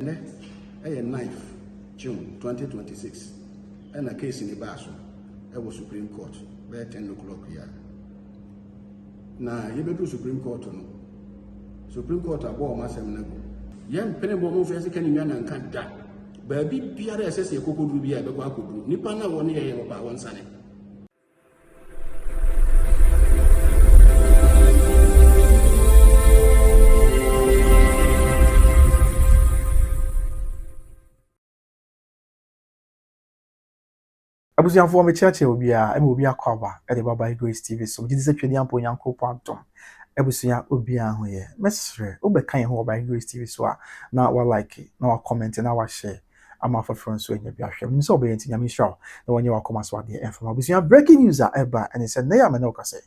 9th June 2026 and a case in the Basso, was Supreme Court by 10 o'clock here. Now, you do Supreme Court no. Supreme Court about Massam. Young Penable move as a can and can't die. Baby, PRS, a cocoa will be a Baku, Nipana 1 year about 1 Sunday. Abusianfo me church obia e mo obia kwaba e de baba Grace TV so gidi se twedi ampo nyankopon atom abusia obia ho ye mesre obekan ho baba Grace TV so a na wa like na wa comment na wa share ama for friends so enya bia hwem so obey ntinya me show na wonye wa koma so ade FM abusia breaking news eba and it said na ya me no kase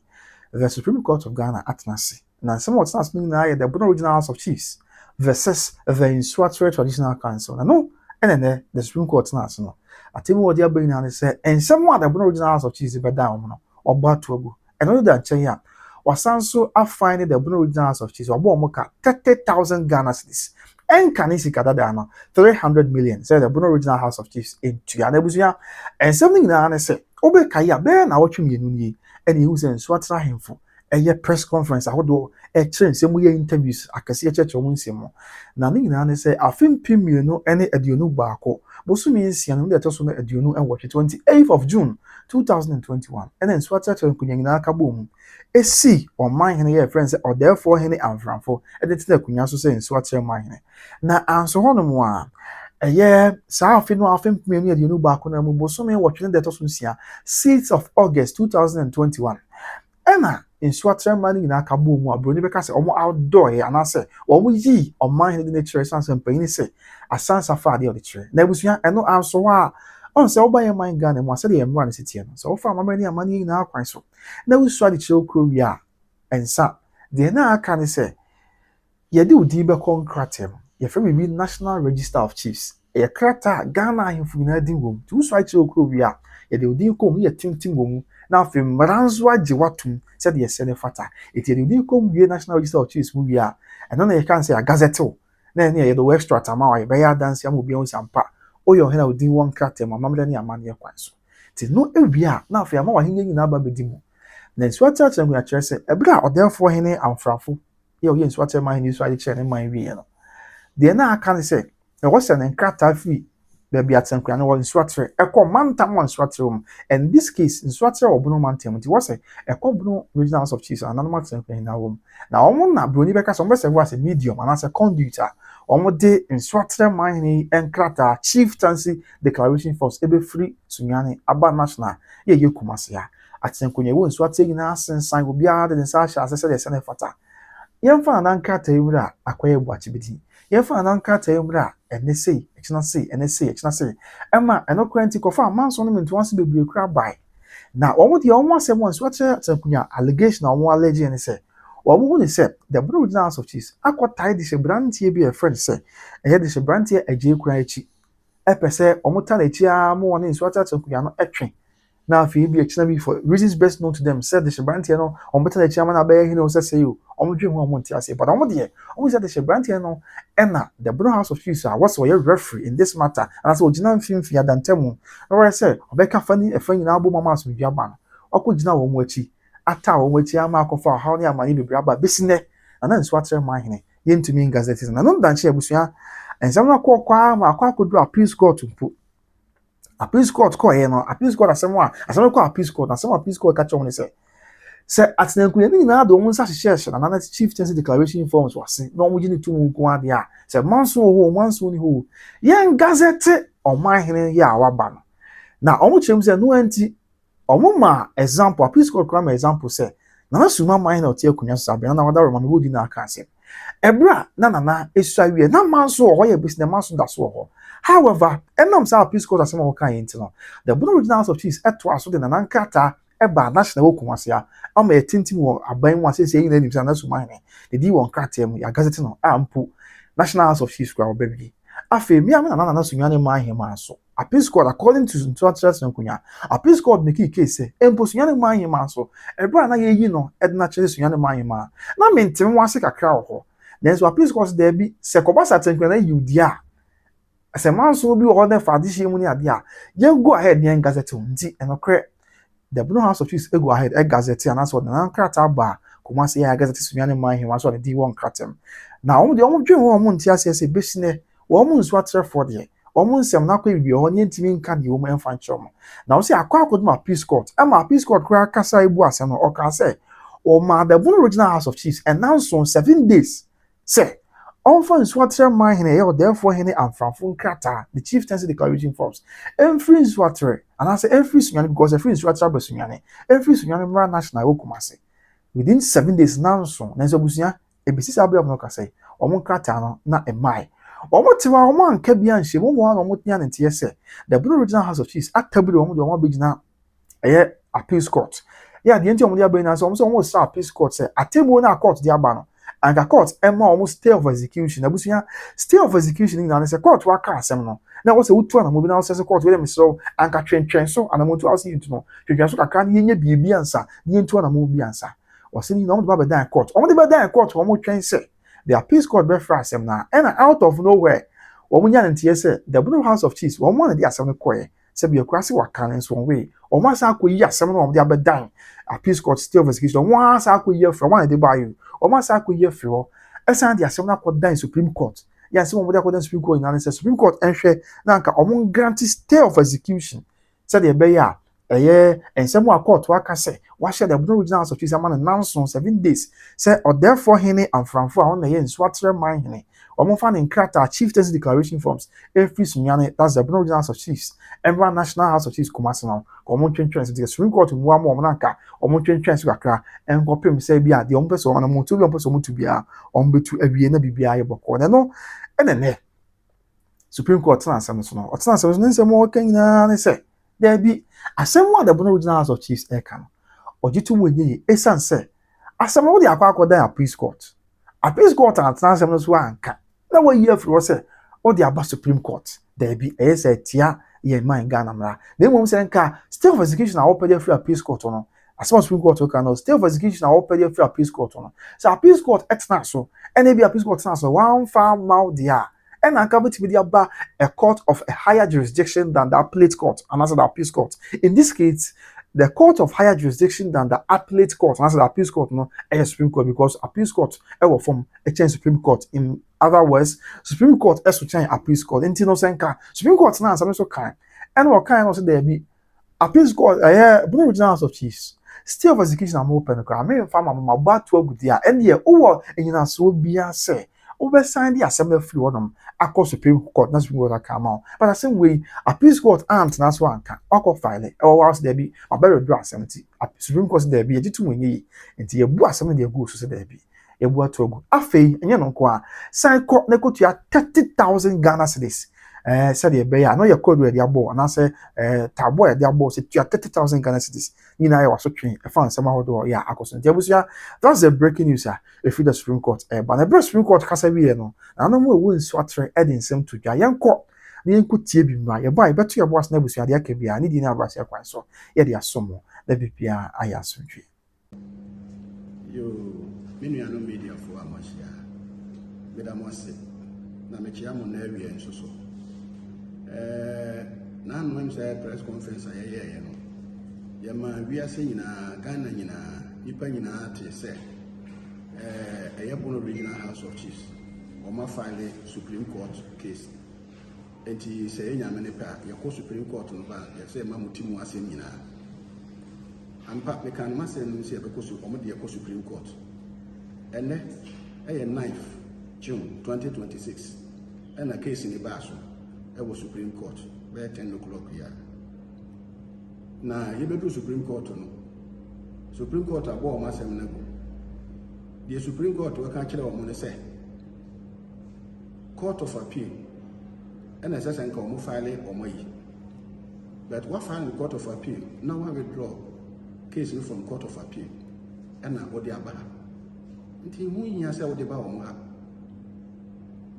the Supreme Court of Ghana atnasi na some what nas na ya the original House of Chiefs versus the Nsoatre Traditional Council na no and the Supreme Court nas no Atimu wodi abin na say and someone that original House of Chiefs be down no oba to agu and no that chen wasanso afine the original House of Chiefs obo omoka 30,000 Ghana cedis en kanisi kadada no 300 million say the original House of Chiefs in tuya na busuya and something na say obe kaya be na wotwe mienu ni and he was Nsoatrehene for a press conference ahodo e chere se mu ye interviews akase cheche omo nsemo na ni na say afim pimienu ene aduonu baako Bosumi nsia no de toso na aduonu en 28th of June 2021 and then Nsoatrehene kunyina aka bom esi Dormaahene ye friends or therefore hene amframfo e de tina kunya so say Nsoatrehene na anso hono mo a eye sa afi no afim pimienu aduonu baako na mu Bosumi 6th of August 2021 ena Nsoatrehene nyina aka bom a broni beka se omo outdoor ya na se omo yi Dormaahene de nature sanse mpanyini se Asantehene de odichere na ebusuya eno anso a on se oba ye man Ghana mo ase de emra ne sitie no so ofa mamani amani na akwan so na wusu adichere okro wi a ensa de na aka ne se ye de odi be contractem ye fe bi National Register of Chiefs ye krata Ghana ahemfu na di wom tu wusu adichere okro wi a ye de odi kom ye tintim wom na afi mranzo age watum se de ye sene fata eti de odi kom wi National Register of Chiefs mu wi a eno na ye kan se a gazette na ne ye do extra tama wa be ya dance am obi on sampa oyo he na odi won krate ma mamle ne amane ye kwan so ti no ewia na afi ama wa hinye nyina ba bedi mu na Nsoatrehene ku ya kire se ebra odefo hene amfrafo ye o ye Nsoatrehene so ade kire ne man wi ye no de na aka ne se e wo se ne krata fi be bia tsanku na wo Nsoatrehene ekọ mantam wo Nsoatrehene and this case Nsoatrehene obono mantam ti wo se ekọ bono original House of Chiefs anonymous tsanku na wo na omo na broni beka so mbese wo as medium and as a conductor Omode Nsoatrehene enkrata chieftaincy declaration force ebe free sunyane aba national ye kumase ya atenkonye wo Nsoatrehene na asensan obi a de nsa sha asese de sene fata yemfa na nkrata ewura akoye buachibidi yemfa na nkrata ewura enesei echinase ema enokranti kofa manso no mentu anse bebre kura bai na omode omo asem Nsoatrehene atenkonya allegation omo allege ne se Omo ni se the original House of Chiefs akwatai de shebrantie bi a friend say eye de shebrantie aje kura echi epese omo ta na echi a mo woni Nsoatrehene kuya no etwe na afi bi echi na bi for reasons best known to them said the shebrantie no omo ta na echi ama na ba ye no say you omo dwe ho omo ntia say but omo de omo said the shebrantie no ena the original House of Chiefs was your referee in this matter and so original mfimfi adantemu no say obeka fani efani na abo mama so dua ba no okogina wo mo echi ata wo wechi ama akofa ha ne amani bebre aba besine na Nsoatrehene yentumi gazette na no danche abusua ensam na kwa ma akodu appeals court mpo appeals court ko ye no appeals court asem ko appeals court na asem appeals court ka chon ne se atenanku ye ni na do mo nsa hye na chieftaincy declaration forms wase no mo gini tumu nko ade a se manso ni ho yen gazette Dormaahene ya awaba no na omo chem se no anti Omuma example, please call crime example say. Na suma mine out here kunya sabe na wada roma me na aka ase. Ebra na esuawie na manso ho ye business manso da so ho. However, enam say please call asem ho kan yenti no. The original House of Chiefs eto aso de na nkata eba national okumase a ama etintim wo aban wa say yin na nim say na suma ne. The di won krata mu ya gazette no ampo National House of Chiefs kwa obebi. Afi mi am na sunyane mahema so. Appeals court according to Nsoatrehene kunya appeals court make case say empo sunyane mahema so ebra na ye yi no edna chere sunyane mahema na mentem wase kakra ho na so appeals court there bi se kobasa tenkwa na yudia as a man so be order for this year money adia. You go ahead and gazette nti and okre the Bono House of Chiefs go ahead and gazette and that's what nan krata ba kuma say ya gazette sunyane man he was on the D1 kratem. Now the omo dwen wo omo ntia say besine wo omo Nsoatre for there. Omo nsem na kwa bibi ho ne ntimi nka de omo emfa nchom. Now say akwa akoduma peace court. Ama peace court kra kasa ibu asem no oka say o ma the Bono original House of Chiefs announced on 7 days. Say Onfa Nsoatrehene or therefore hene and Franfun Krata, the chieftaincy declaration forms. Every Nsoatre, and I say every Sunyani because every Nsoatre Besunyani, every Sunyani national Okumase. Within 7 days now, so Nanso Busia, a business Abel of Nokase, or Monkratano, not a mai. Omotima, Oman, Kebian, Shimon, or Mutian and TSA. The Blue Original House of Chiefs at Tabu, the one big now, a appeals court. Yeah, the entity of the Abenas almost saw peace court say, a table na court the Abano. And the court Emma almost stay of execution. Abusia stay of execution in a court waka asem. Now was a wood one moving out says court with them so and train so and I want to ask you to know. You so can ye be answer, the into a movie answer. Or saying no about the court. Only by that court one more train say. The appeals court be for asem now and out of nowhere. Woman and TSA, the Blue House of Chiefs, one of the assembly choir, said be a classic wakan in some way. Or once I could hear some of the other dying. Appeals court stay of execution. Once I could hear from one of the bayou. Or once I could hear from Asantehene the assembly court die Supreme Court. Yes, some of the Supreme Court in Supreme Court and share Nanka among granted stay of execution. Said the Beya, a year, and some more court waka say, what shall the Blue Original House of Chiefs announced on 7 days? Say, or therefore Hene and Franfua on the yen Nsoatrehene. Omo fan in Krata chieftaincy declaration forms every Sunyane, that's the Bono Original House of Chiefs, every National House of Chiefs Kumasi now, Omo train the Supreme Court in one more Nanka, Omo train Kakra, and Copim say bia, the Ompeso on a motu, Ompeso to be a to every and BBI Boko. No, and then Supreme Court Samson, or Samson, more king, and say, there be a someone the Bono Original House of Chiefs Ekam, or Jitu Winnie, a son say, as some of the Aqua there peace court. A peace court and Transams one can. Now, what year for us, or the Abba Supreme Court, there be a say, Tia, ye mind Ganamra. They won't say, stay of execution, I open free a peace court on. As much Supreme Court can stay of execution, I open free a peace court on. So a peace court ex naso, and maybe a peace court naso, one farm mouth there. And I come to be a court of a higher jurisdiction than the appellate court, and also the appeals court. In this case, the court of higher jurisdiction than the appellate court, and also the appeals court, no, a Supreme Court, because appeals court ever form a change Supreme Court. In other words, Supreme Court is to change appeals court. In Tino Senka, Supreme Court now something so kind. And what kind also there be appeals court, Bono Original House of Chiefs. Stay of execution I'm open. I mean, farmer, my bad to a good year, and yeah, and you know, so be a say. Over sign the assembly free on across Supreme Court, that's what come out. But the same way, appeals court and that's one can or file it, or else there be a better draw 70. Supreme Court there be a jitu winnie, and you boss some of their goods so there be. A word to a good affair, and you know, sign court neko to 30,000 Ghana cedis. Said the bear, I know your code where they are born, and I say, Taboy, they are born, said 30,000 Ghana cedis. You know, I was watching a fan somehow, yeah, I was that's the breaking news, if the Supreme Court, but the Supreme Court has a no. I know more Nsoatre adding some to Jayan court. The could tear be my buy, but your boss never said, I can be, I need in our so, yeah, they are some more. The BPR, I assume. You mean you are no media for a much, yeah. Madam was it. Namachiam area and so. None when said press conference, I hear, you know. Yama, we are saying, Ghana, Nipanina, say. A Bono Regional House of Chiefs, or my file Supreme Court case. And he say, Yamanepa, your Supreme Court on the bank, you say, Mamutimu Asemina. And Pap can master and say, because you omit the Supreme Court. And then, a 9th June 2026, and a case in the Basso, it was Supreme Court, by 10 o'clock here. Now, you do Supreme Court, no. Supreme Court, I bought my seminar. The Supreme Court will catch it say Court of Appeal and as I come file or my. But what file the Court of Appeal? Now I withdraw case from Court of Appeal and now what the Abba. Until we hear say what the Bauma.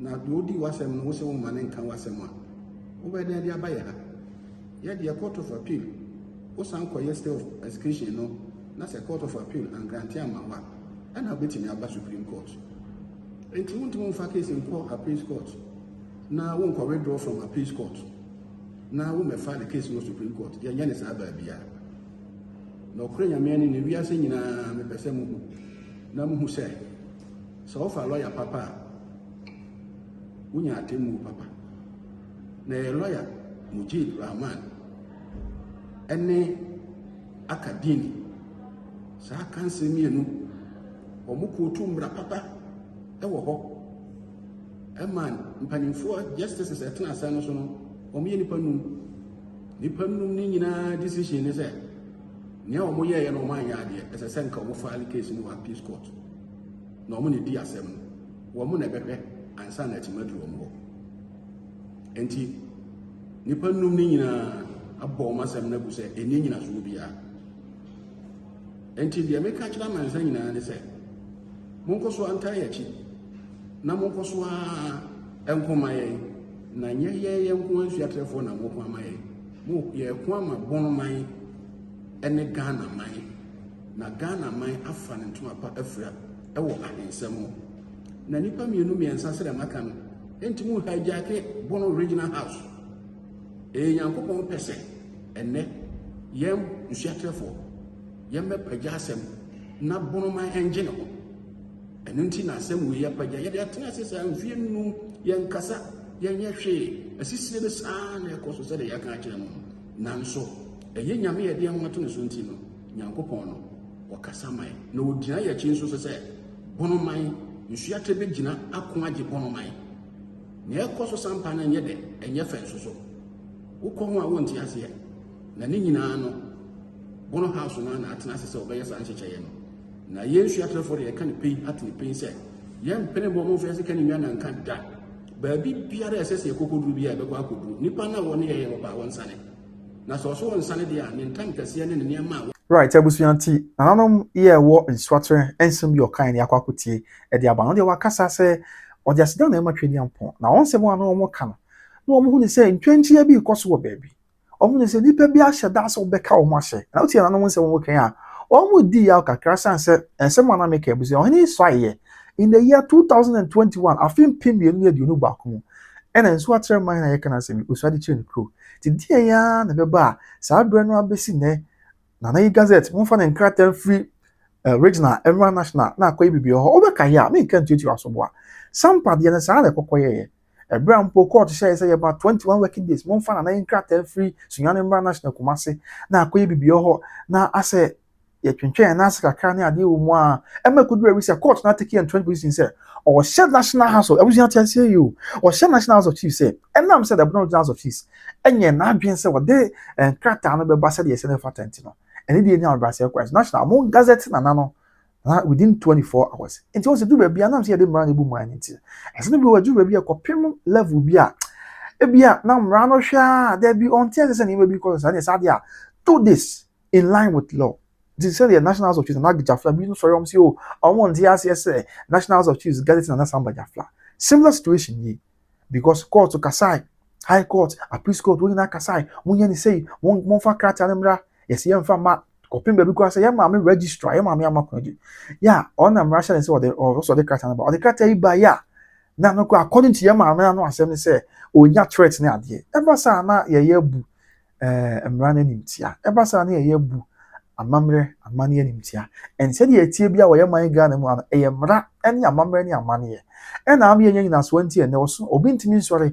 Now do the wasem no so man and can wasema. Over there the Abaya. Yet the Court of Appeal. Was uncle yesterday of execution no. That's a Court of Appeal and grant Yama. And I'll bet in the Supreme Court. And you want to move a case in court, appeals court. na won ko withdraw from appeals court na wo me file the case no Supreme Court ye nya ne sa ba bia no kure nyame ne wi ase nyina me pese mu hu na mu hu se so fa lawyer papa wunya atemu papa na lawyer Mujib Rahman ene akadini sa kanse mienu omuko tumbra papa ewo ho man mpanimfo justice se tena asa no so no omo nipa num ni nyina decision ne se ne omo ye no man ya de ese se nka omo file case no appeals court na omo ne di asem no omo na behwe ansa na timadu omo enti nipa num ni nyina abbo omo asem na bu se eni nyina so bia enti de meka kira mansa nyina ne se monko so anta ya chi na monko so enkoma ye na nye enko Nsoatrefo na monko amaye mo ye ko ama bono man ene Ghana man na Ghana man afa ne ntoma pa afira ewo ahensem na nipa mienu miensa sere maka no enti mu hijack bono original house nyankopon pese ene yem Nsoatrefo yem be pagya na bono man engine ho enunti na asem we yapagya ye de atena sesa mfie nu ye nkasa ye nyehwe asisire de saa na ekoso se de yaka akire no nanso eye nyame ye de amato ne so nti no nyankopon no wakasa mai na odina ye chi nso se bono man Nsoatre be gina ako age bono man na ekoso sampa na nye de enye fa nso so ukọ ho a wonti ase na ne nyina no bono house na atena sesa obeye sa nchecheye no na ye Nsoatrefo de kan pay atini pay say ye mpene bo mo fiase kan nwa na nka da ba bi biara esese ekokoduru bia be kwa akoduru nipa na woni ye mo ba won sane na so won sane de a ne ntam kase ne ne ma right abusuanti nananom ye wo Nsoatre ensem bi okan ne akwakotie e de aba no de wakasa se o de asida na ematweni ampon na won se mo ana mo ka no na mo hu ne se ntwenchia bi ikoso wo baabi o mu ne se nipa bi ahye da so be ka o mo ahye na utie nananom se wo kan a o di ya kakra sanse ensem na make abusu ohini so aye in the year 2021 afin pim ye nu aduonu baako ena Nsoatre man na ye kana se mi osuade chire kro ti die ya na beba sa bre no abesi ne na yi gazette mo fa na nkratan free regional every national na akoy bibio ho obeka ya me kan tutu asobo a sampa de na sa na kokoye ebra mpo court share say about 21 working days mo fa na nkratan free sunyane every national kumase na akoy bibio ho na ase ye twentwen na asaka ka ne ade wo mu a emakudu ewisa court na take in 20 position say or share national house of ebusia tiase you or share national house of chiefs say enam said the national house of chiefs enye na adwen say what dey krata no be ba say the senate fatent no ene dey any abase kwes national mo gazette na no within 24 hours enti o se du bia na am say dey mra na bu mu anti ese no bi waju bia kopem level bia ebia na mra no hwa there be on tiase say na be because say dia do this in line with law. This is the National House of Chiefs and Jafla. We sorry, I'm saying, I want the RCS National House of Chiefs get it and that's Jafla. Similar situation here, because court to Kasai, High Court, Appeals Court, we na Kasai, we say one for Kratanembra, yes, young farmer, copying because I am a registrar, I am a macondi. Yeah, on them Russian and so they also the Kratanaba, or the Krata by ya. Now, according to Yama, no assembly say, oh, ya threats near the ever sa na ye bu, running in tia, ever sa near ye bu. Amamre amani enimtia and said ye tie bia wo ye man Ghana mu an e mra ene amamre ne amani ye ena am ye nyina so anti ene wo so obi ntimi sori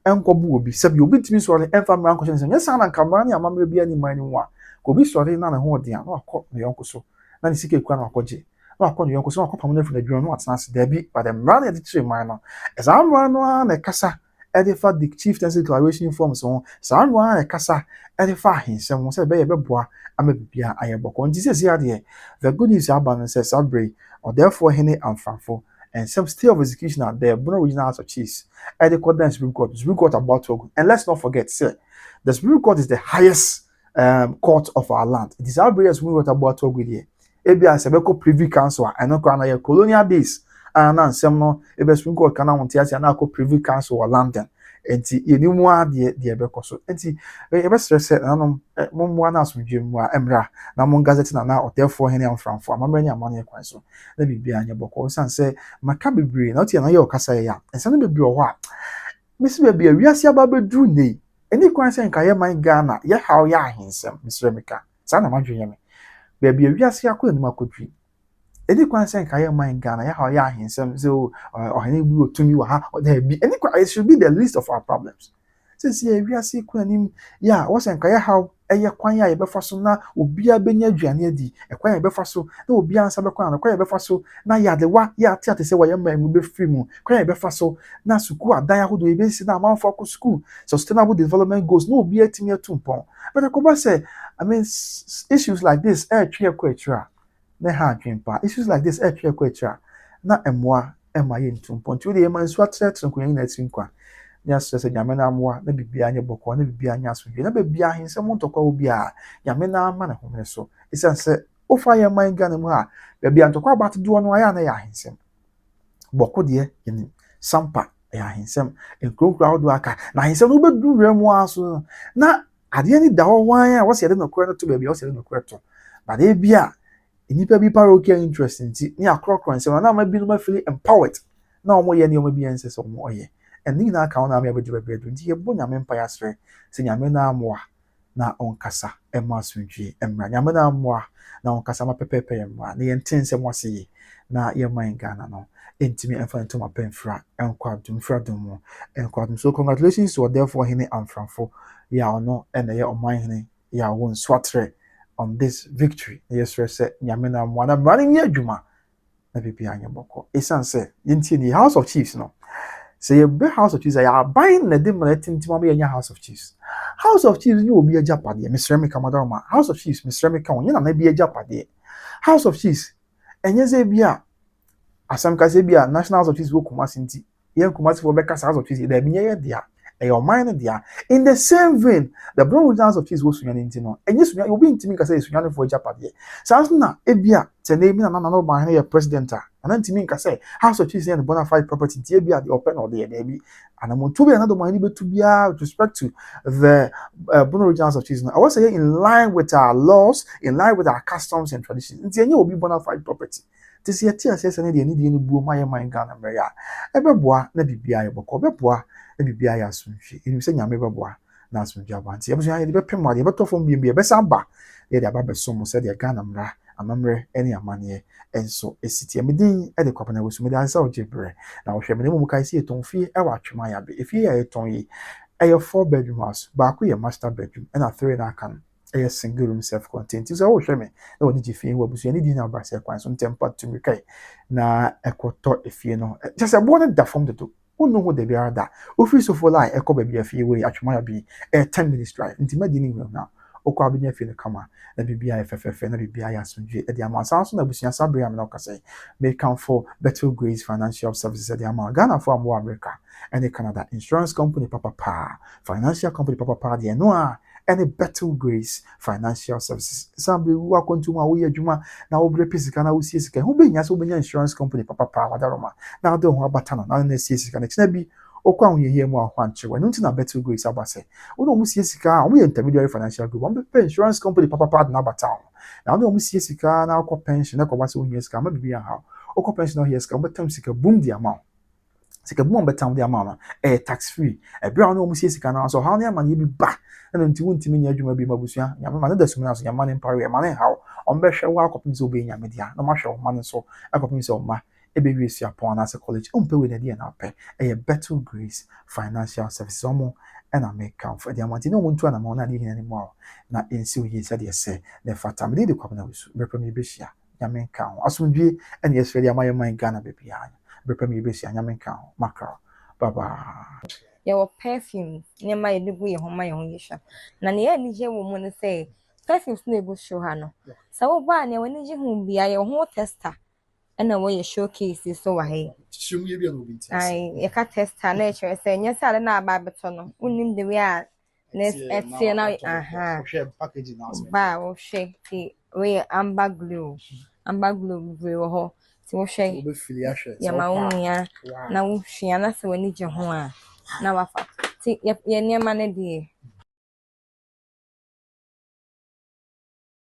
enkobu obi sabi obi ntimi sori enfa mra nko chen nyesa na kamra ne amamre bia ni man ni wa ko bi sori na ho de an akọ ne yonko so na ni sike kwa na akọje na akọ ne yonko so akọ pam na fu na dwon no atena se da bi but the mra ne de tire man no esa mra no na kasa edifa the chieftaincy declaration form so sa no na kasa edifa hinsem so be ye beboa amebia ayeboko nti se sia de the good news about says Sabre or therefore Hene and Franfo and some stay of execution at the Bono Regional House of Chiefs at the court and Supreme Court about Togo. And let's not forget, sir, the Supreme Court is the highest court of our land. It is Sabre as we wrote about Togo here. Ebia Sebeko Privy Council and no kana colonial days and some no ebe Supreme Court kana wontiasi and ko Privy Council or London. Enti yenimu ade ebeko so enti ebe stress nanom momwa na asodwem wa emra na mon gazette na otefo Hene am Franfo amamra ni amane kwan so na bibia anya boko san se maka bebre na otie na ye okasa ya ensa no bebre ho a Miss baby wiase aba bedru nei. Eni kwan se nka ye man Ghana ye haw ye ahensem Mr. Mika. Sa na madwenye me. Baby wiase akọ anim akodwi. Eni kwan se nka ye man Ghana ye haw ye ahensem so ohene bi otumi wa ha oda bi. Eni kwan it should be the least of our problems. Since ye wiase kọ anim ya wo se nka ye haw eye kwan ya ye befa so na obia benya aduane adi. Ekwan ye befa so na obia ansa bekwan na kwan ye befa so na ya de wa ya ate se wa ye man mu be free mu. Kwan ye befa so na suku adan ahodo ebe si na man for school sustainable development goals no be atimi atumpon but akoba say I mean issues like this twe kwetwa na ha adwempa issues like this twe kwetwa na emwa ema ye ntumpon ti we man so atrɛtrɛ nkoyin na atinkwa ya stress nyame na amwa na bibia anye bɔkɔ na bibia anye asodwe na bibia ahensɛm ntɔkwa obi a nyame na ama na homene so isan sɛ ofa ye man Ghana mu a bibia ntɔkwa abat do no aya na ya ahensɛm bɔkɔ de yɛnim sampa ya ahensɛm nkronkro ahodo aka na ahensɛm no bedu wrɛmu aso na ade ni da hɔ wan a wɔse yɛde no kora no to baabi a wɔse yɛde no kora to but e bia enipa bi parochial interest nti ne akrɔkrɔ nsɛm na ma bi no ma feel empowered na ɔmo yɛ ne ɔmo bi ɛnsɛ sɛ ɔmo ɔyɛ ɛne nyinaa ka na ama abɛdu baabi adu nti yɛbɔ nyame mpa yɛasrɛ sɛ nyame na amoa na ɔnkasa ɛma asomdwie mmra nyame na amoa na ɔnkasa ma pɛpɛpɛ yɛ mmra na yɛnte nsɛm ase yi na yɛman Ghana no entimi ɛmfa ntoma pɛmfra ɛnkɔ adum fra dum mu ɛnkɔ adum so congratulations to Defeäts amframfo ya ɔno ɛna yɛ ɔmanhene ya wɔ Nsoatre on this victory yɛsrɛ sɛ nyame na amoa na mmra ne yɛ adwuma na bibia anyɛ bɔkɔ ɛsiane sɛ yɛntie ni House of Chiefs no say a big House of Chiefs I buying the dim letting House of Chiefs. House of Chiefs you will be a japade, Mr. Remy Kamadama. House of Chiefs, Mr. Remy Kawan, you may be a japade. House of Chiefs, and yes, a beer. As some Casabia, National House of Chiefs will come as in tea. Young Kumasi for Becca's House of Chiefs, there be a dear, a your mind dear. In the same vein, the Brown House of Chiefs was Suyan Intino, and yes, you'll be intimate as Suyan for japade. Sasna, a beer, Tename and another by a president. And then to me, I say, House of Chiefs and bona fide property, be at the open or the baby. And I'm going to be another money to be with respect to the Bono House of Chiefs. I was saying in line with our laws, in line with our customs and traditions. And then you will be bona fide property. This year, TSS and the need any boom, my Ghana, Maria. Everbois, let be be I boko, Bebois, let be be I assume she. You say, Yamebois, Nasum Jabanti. I was going to be Pemma, but from being a besamba. They are Baba Somo said, Ghana, amamre any amane enso esiti amedin e de kwapana wosu mede ansa ojebre na ohwe me mu kai si eton fie e wa twema ya be efie ya eton yi e ye 4 bedroom house ba ko ye master bedroom and a 3 na kan e ye single room self contained so ohwe me na woni ji fie wo busu ani di na ba se kwan so ntempa tumi kai na ekoto efie no just a born da from the do unu ho de biara da ofiri so for line ekoba bi afie we atwema ya bi 10 minutes drive ntima di ni na okwa bi afie no kama na bibia FFF na bibia ya asomdwe e de ama sanso na busia sabre am na okase make come for better grades financial services e de ama Ghana for am America and Canada insurance company papa financial company papa de no a any better grades financial services sambe wa kontuma wo yadwuma na wo bre pisika na wo sie sika ho benya so benya insurance company papa wadaroma na do ho abata na sie sika na kina bi okwa ho yeye mu ahwanchewa no ntina better grades abase wo no mu sie sika wo ye intermediary financial group wo be insurance company papa na abata na wo no mu sie sika na akọ pension na kwaba se wo sika ma bibia ha okọ pension na sika wo betam sika boom di amount sika boom betam di amount tax free e bra no mu sie sika na so how na man ye bi ba na nti wontimi nya adwuma bi mabusua nyame ma ne da sum na so nyama ne mpare ma ne haw ombehwe wa akopim so be nyame dia na ma hwe ma ne so akopim so ma ebe wi esi apon na se college umpe we na dia na pe better grace financial services omo and I make count for the amount no muntu na ma na di hina ni mo na ensi o yi se de se the fatam de de kwabna wisu bepremi behia nyame count asomdwe and yes ready amaye man Ghana be bia bepremi behia nyame count makra baba your perfume near my degree home my own yisha na ne ya nije wo mu ne say perfumes na ebo show ha no sa wo ba ne wani ji hu bia ye ho tester na wo ye showcase so wa he Shum ye bia no bi ti ai ye ka tester na chere say nya sa na aba beto no unim de we a next na aha package na ba wo hwe ti we amber glue we wo ho ti wo hwe be fili ahwe ya ma unia na wo hwe na se wani je ho a na wafa ti ye niema ne de